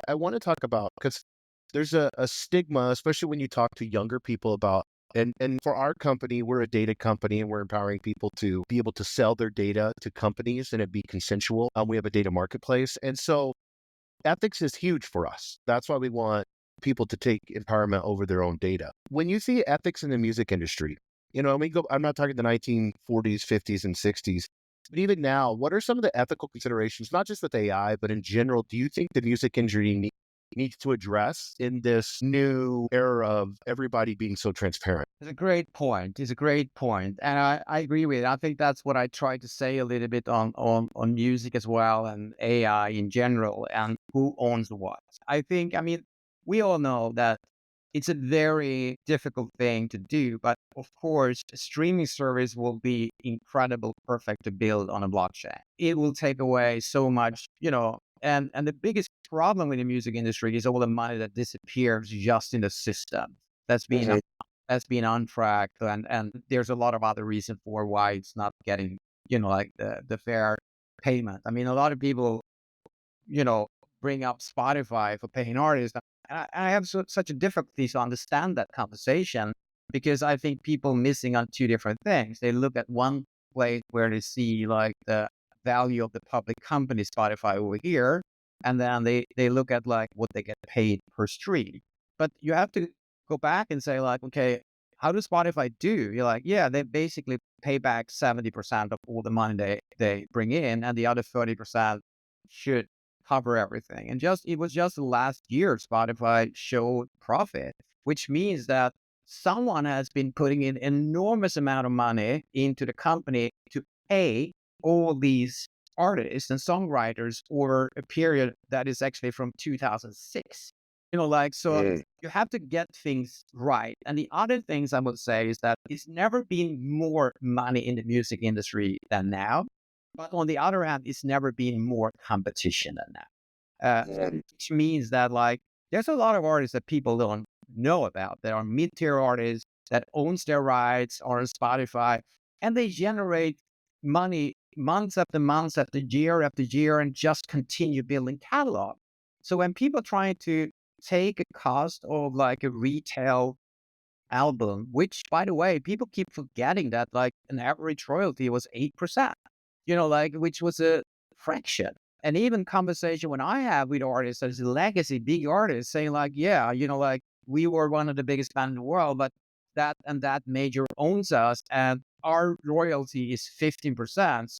I want to talk about because there's a stigma, especially when you talk to younger people about, and for our company, we're a data company and we're empowering people to be able to sell their data to companies and it be consensual. We have a data marketplace. And so ethics is huge for us. That's why we want people to take empowerment over their own data. When you see ethics in the music industry, I'm not talking the 1940s, 50s, and 60s, but even now, what are some of the ethical considerations, not just with AI, but in general, do you think the music industry needs to address in this new era of everybody being so transparent? It's a great point. It's a great point. And I agree with it. I think that's what I tried to say a little bit on music as well and AI in general and who owns what. I mean, we all know that it's a very difficult thing to do, but of course, a streaming service will be incredible, perfect to build on a blockchain. It will take away so much, and the biggest problem with the music industry is all the money that disappears just in the system that's being Mhm. that's been untracked, and there's a lot of other reasons for why it's not getting, like the fair payment. I mean, a lot of people, you know, bring up Spotify for paying artists. I have such a difficulty to understand that conversation because I think people missing on two different things. They look at one place where they see like the value of the public company Spotify over here, and then they look at like what they get paid per stream. But you have to go back and say like, okay, how does Spotify do? You're like, yeah, they basically pay back 70% of all the money they bring in, and the other 30% should cover everything. And it was just last year Spotify showed profit, which means that someone has been putting in enormous amount of money into the company to pay all these artists and songwriters over a period that is actually from 2006. So Mm. you have to get things right. And the other things I would say is that it's never been more money in the music industry than now. But on the other hand, it's never been more competition than now. Which means that like there's a lot of artists that people don't know about. There are mid-tier artists that owns their rights or on Spotify, and they generate money months after months after year and just continue building catalog. So when people trying to take a cost of like a retail album, which by the way, people keep forgetting that like an average royalty was 8%, which was a fraction. And even conversation when I have with artists as legacy big artists saying like, yeah, like we were one of the biggest band in the world, but that and that major owns us and our royalty is 15%.